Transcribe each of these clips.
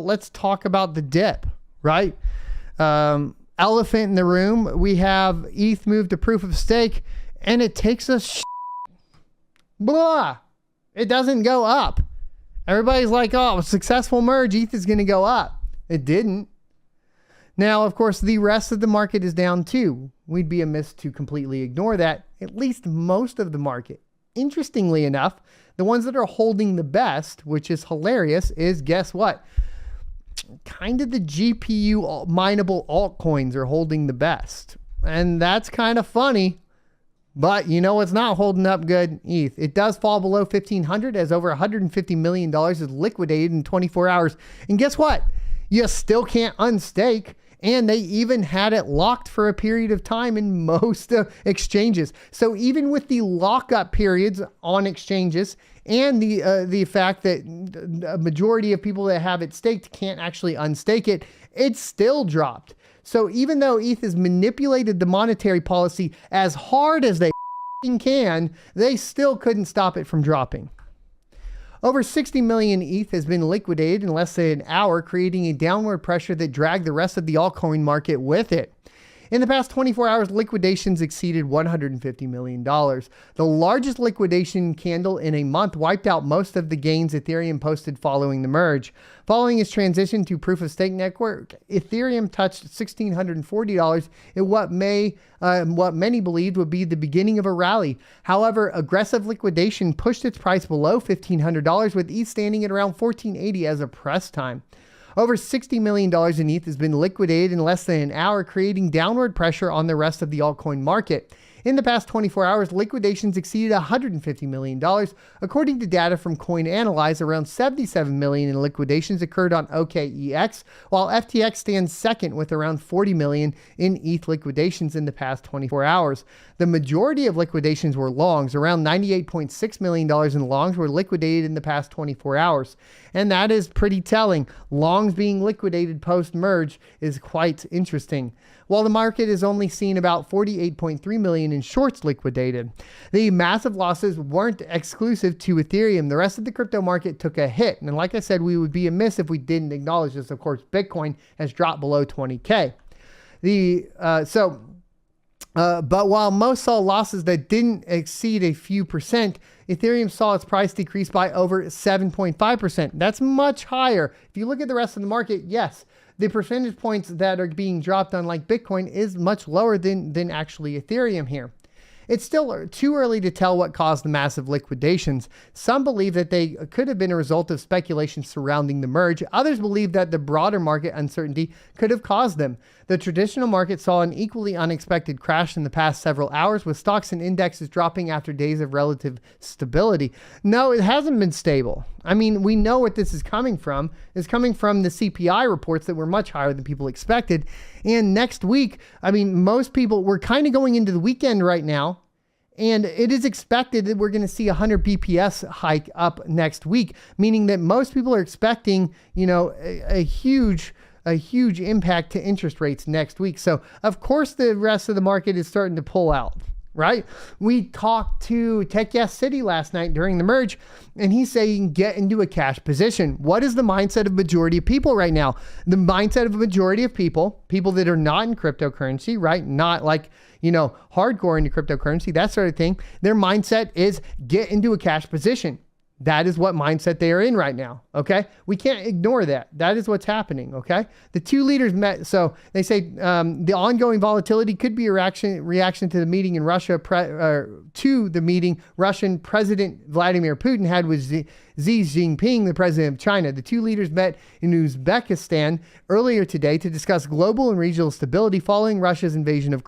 let's talk about the dip, right? Elephant in the room. We have ETH move to proof of stake, and it takes us blah. It doesn't go up. Everybody's like, oh, successful merge, ETH is going to go up. It didn't. Now, of course, the rest of the market is down too. We'd be amiss to completely ignore that. At least most of the market. Interestingly enough, the ones that are holding the best, which is hilarious, is guess what? Kind of the GPU mineable altcoins are holding the best. And that's kind of funny. But you know what's not holding up good? ETH. It does fall below 1,500 as over $150 million is liquidated in 24 hours. And guess what? You still can't unstake. And they even had it locked for a period of time in most exchanges. So even with the lockup periods on exchanges and the fact that a majority of people that have it staked can't actually unstake it, it still dropped. So even though ETH has manipulated the monetary policy as hard as they can, they still couldn't stop it from dropping. Over 60 million ETH has been liquidated in less than an hour, creating a downward pressure that dragged the rest of the altcoin market with it. In the past 24 hours, liquidations exceeded $150 million. The largest liquidation candle in a month wiped out most of the gains Ethereum posted following the merge. Following its transition to proof-of-stake network, Ethereum touched $1,640 in what many believed would be the beginning of a rally. However, aggressive liquidation pushed its price below $1,500, with ETH standing at around $1,480 as of press time. Over $60 million in ETH has been liquidated in less than an hour, creating downward pressure on the rest of the altcoin market. In the past 24 hours, liquidations exceeded $150 million. According to data from CoinAnalyze, around $77 million in liquidations occurred on OKEX, while FTX stands second with around $40 million in ETH liquidations in the past 24 hours. The majority of liquidations were longs. Around $98.6 million in longs were liquidated in the past 24 hours. And that is pretty telling. Longs being liquidated post-merge is quite interesting. While the market has only seen about 48.3 million in shorts liquidated. The massive losses weren't exclusive to Ethereum. The rest of the crypto market took a hit. And like I said, we would be amiss if we didn't acknowledge this. Of course, Bitcoin has dropped below 20K. But while most saw losses that didn't exceed a few percent, Ethereum saw its price decrease by over 7.5%. That's much higher. If you look at the rest of the market, yes, the percentage points that are being dropped on like Bitcoin is much lower than actually Ethereum here. It's still too early to tell what caused the massive liquidations. Some believe that they could have been a result of speculation surrounding the merge. Others believe that the broader market uncertainty could have caused them. The traditional market saw an equally unexpected crash in the past several hours, with stocks and indexes dropping after days of relative stability. No, it hasn't been stable. I mean, we know what this is coming from. It's coming from the CPI reports that were much higher than people expected. And next week, I mean, most people, we're kind of going into the weekend right now. And it is expected that we're going to see a 100 BPS hike up next week, meaning that most people are expecting, a huge impact to interest rates next week. So of course the rest of the market is starting to pull out, right? We talked to Tech Yes City last night during the merge, and he's saying get into a cash position. What is the mindset of majority of people right now? The mindset of a majority of people that are not in cryptocurrency, right? Not like, hardcore into cryptocurrency, that sort of thing. Their mindset is get into a cash position. That is what mindset they are in right now. Okay. We can't ignore that. That is what's happening. Okay. The two leaders met. So they say the ongoing volatility could be a reaction to the meeting in Russia, Russian President Vladimir Putin had with Xi Jinping, the president of China. The two leaders met in Uzbekistan earlier today to discuss global and regional stability following Russia's invasion of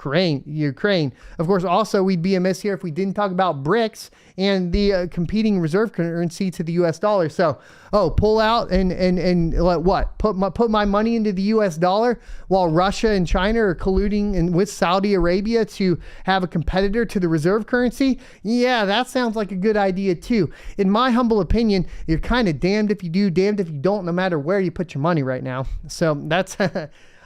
Ukraine. Of course, also we'd be amiss here if we didn't talk about BRICS and the competing reserve currency to the US dollar. So, pull out and what? Put my money into the US dollar while Russia and China are colluding with Saudi Arabia to have a competitor to the reserve currency? Yeah, that sounds like a good idea too. In my humble opinion, you're kind of damned if you do, damned if you don't, no matter where you put your money right now. So that's,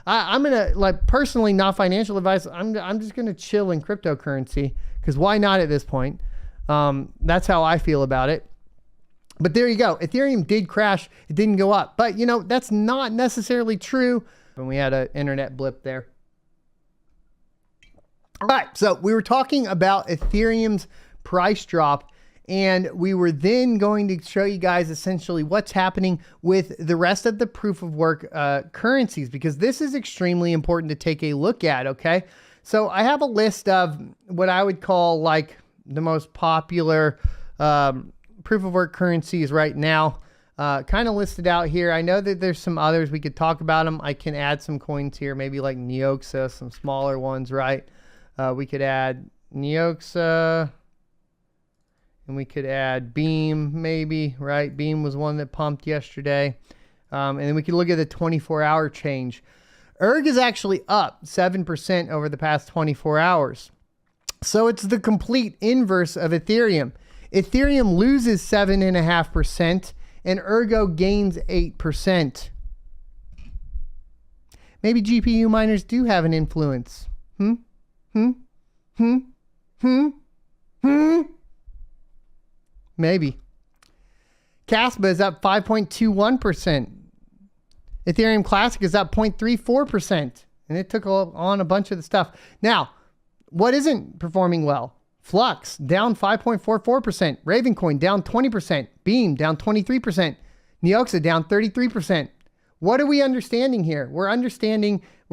I'm going to personally, not financial advice. I'm just going to chill in cryptocurrency because why not at this point? That's how I feel about it. But there you go. Ethereum did crash. It didn't go up. But, you know, that's not necessarily true. And we had an internet blip there. All right. So we were talking about Ethereum's price drop. And we were then going to show you guys essentially what's happening with the rest of the proof of work currencies, because this is extremely important to take a look at. Okay. So I have a list of what I would call like the most popular proof of work currencies right now, kind of listed out here. I know that there's some others. We could talk about them. I can add some coins here, maybe like Neoxa, some smaller ones, right? We could add Neoxa, and we could add Beam, maybe, right? Beam was one that pumped yesterday. And then we could look at the 24-hour change. Erg is actually up 7% over the past 24 hours. So it's the complete inverse of Ethereum. Ethereum loses 7.5% and Ergo gains 8%. Maybe GPU miners do have an influence. Maybe. Caspa is up 5.21%. Ethereum Classic is up 0.34%. And it took on a bunch of the stuff. Now, what isn't performing well? Flux down 5.44%. Ravencoin down 20%. Beam down 23%. Neoxa down 33%. What are we understanding here? We're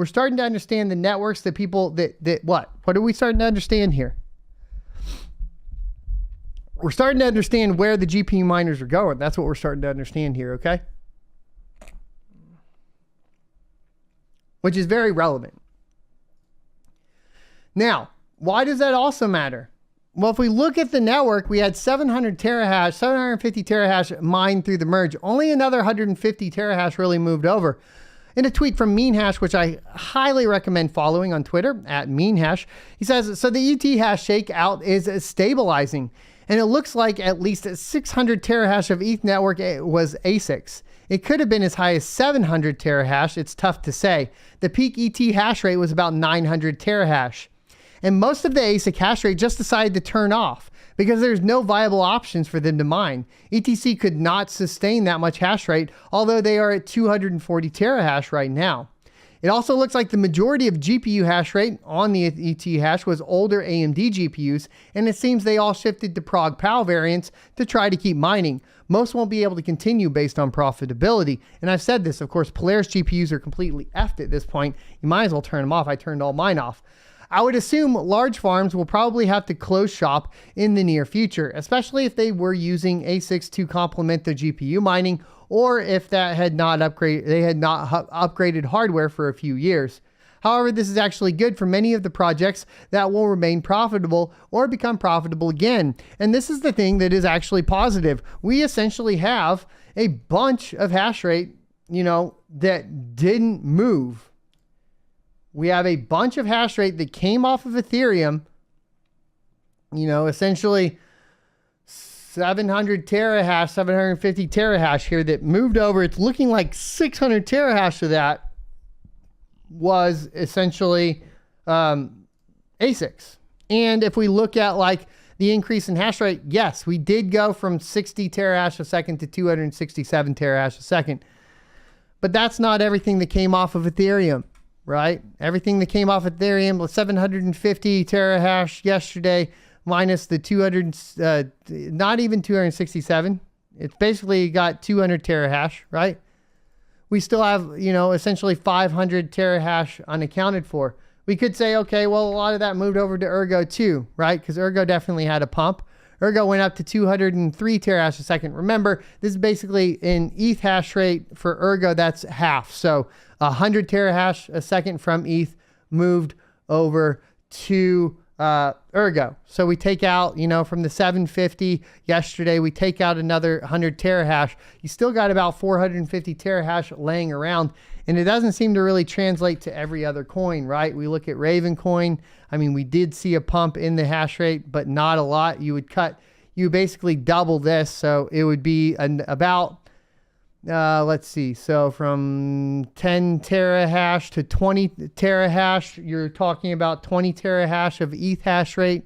starting to understand the networks that people what? What are we starting to understand here? We're starting to understand where the GPU miners are going. That's what we're starting to understand here, okay? Which is very relevant. Now, why does that also matter? Well, if we look at the network, we had 750 terahash mined through the merge. Only another 150 terahash really moved over. In a tweet from MeanHash, which I highly recommend following on Twitter, @MeanHash, he says, so the ETH hash shakeout is stabilizing. And it looks like at least 600 terahash of ETH network was ASICs. It could have been as high as 700 terahash. It's tough to say. The peak ET hash rate was about 900 terahash. And most of the ASIC hash rate just decided to turn off because there's no viable options for them to mine. ETC could not sustain that much hash rate, although they are at 240 terahash right now. It also looks like the majority of GPU hash rate on the ET hash was older AMD GPUs, and it seems they all shifted to Prog PAL variants to try to keep mining. Most won't be able to continue based on profitability. And I've said this, of course, Polaris GPUs are completely effed at this point. You might as well turn them off. I turned all mine off. I would assume large farms will probably have to close shop in the near future, especially if they were using ASICs to complement their GPU mining, or if that had not upgraded hardware for a few years. However, this is actually good for many of the projects that will remain profitable or become profitable again. And this is the thing that is actually positive. We essentially have a bunch of hash rate, that didn't move. We have a bunch of hash rate that came off of Ethereum, essentially 700 terahash, 750 terahash here that moved over. It's looking like 600 terahash of that was essentially ASICs. And if we look at like the increase in hash rate, yes, we did go from 60 terahash a second to 267 terahash a second. But that's not everything that came off of Ethereum, right? Everything that came off Ethereum was 750 terahash yesterday minus the 200, not even 267. It's basically got 200 terahash, right? We still have, essentially 500 terahash unaccounted for. We could say, okay, well, a lot of that moved over to Ergo too, right? Because Ergo definitely had a pump. Ergo went up to 203 terahash a second. Remember, this is basically an ETH hash rate for Ergo, that's half. So 100 terahash a second from ETH moved over to Ergo. So we take out, from the 750 yesterday, we take out another 100 terahash. You still got about 450 terahash laying around, and it doesn't seem to really translate to every other coin, right? We look at Ravencoin. I mean, we did see a pump in the hash rate, but not a lot. You basically double this. So it would be about, let's see. So from 10 terahash to 20 terahash, you're talking about 20 terahash of ETH hash rate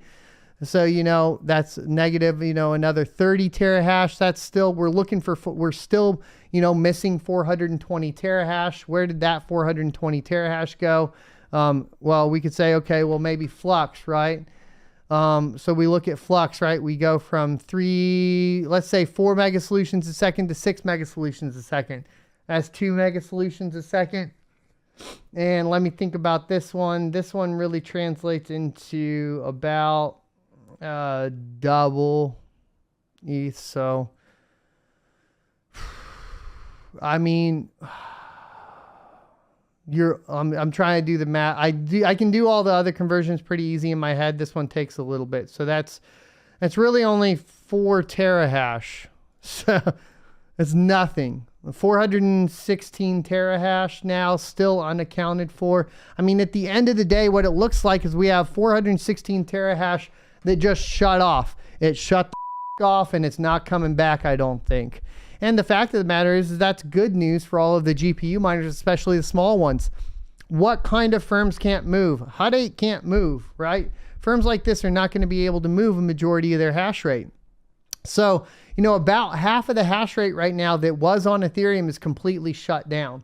So, that's negative, another 30 terahash. That's still, we're still, missing 420 terahash. Where did that 420 terahash go? Well, we could say, okay, well, maybe flux, right? So we look at flux, right? We go from 4 mega solutions a second to 6 mega solutions a second. That's 2 mega solutions a second. And let me think about this one. This one really translates into about double ETH. So, I mean, I'm trying to do the math. I can do all the other conversions pretty easy in my head. This one takes a little bit. So that's really only 4 terahash. So it's nothing. 416 terahash now, still unaccounted for. I mean, at the end of the day, what it looks like is we have 416 terahash that just shut off. It shut the off and it's not coming back, I don't think. And the fact of the matter is that's good news for all of the GPU miners, especially the small ones. What kind of firms can't move? Hut 8 can't move, right? Firms like this are not going to be able to move a majority of their hash rate. So, about half of the hash rate right now that was on Ethereum is completely shut down.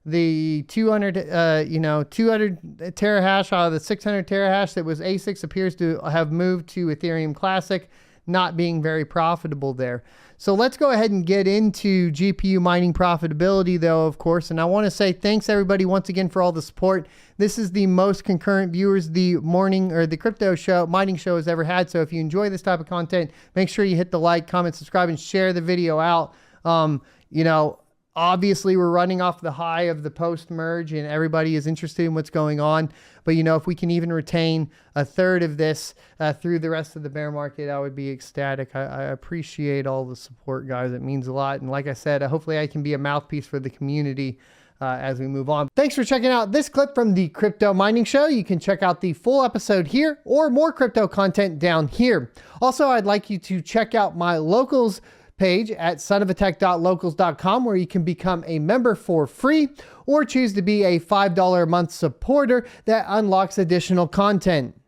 The 200 terahash out of the 600 terahash that was ASICs appears to have moved to Ethereum Classic, not being very profitable there. So let's go ahead and get into GPU mining profitability though, of course. And I want to say thanks everybody once again for all the support. This is the most concurrent viewers the crypto show, mining show has ever had. So if you enjoy this type of content, make sure you hit the like, comment, subscribe, and share the video out. Obviously we're running off the high of the post merge and everybody is interested in what's going on. But if we can even retain a third of this through the rest of the bear market, I would be ecstatic. I appreciate all the support, guys. It means a lot. And like I said, hopefully I can be a mouthpiece for the community as we move on. Thanks for checking out this clip from the Crypto Mining Show. You can check out the full episode here or more crypto content down here. Also, I'd like you to check out my locals page at sonofatech.locals.com where you can become a member for free or choose to be a $5 a month supporter that unlocks additional content.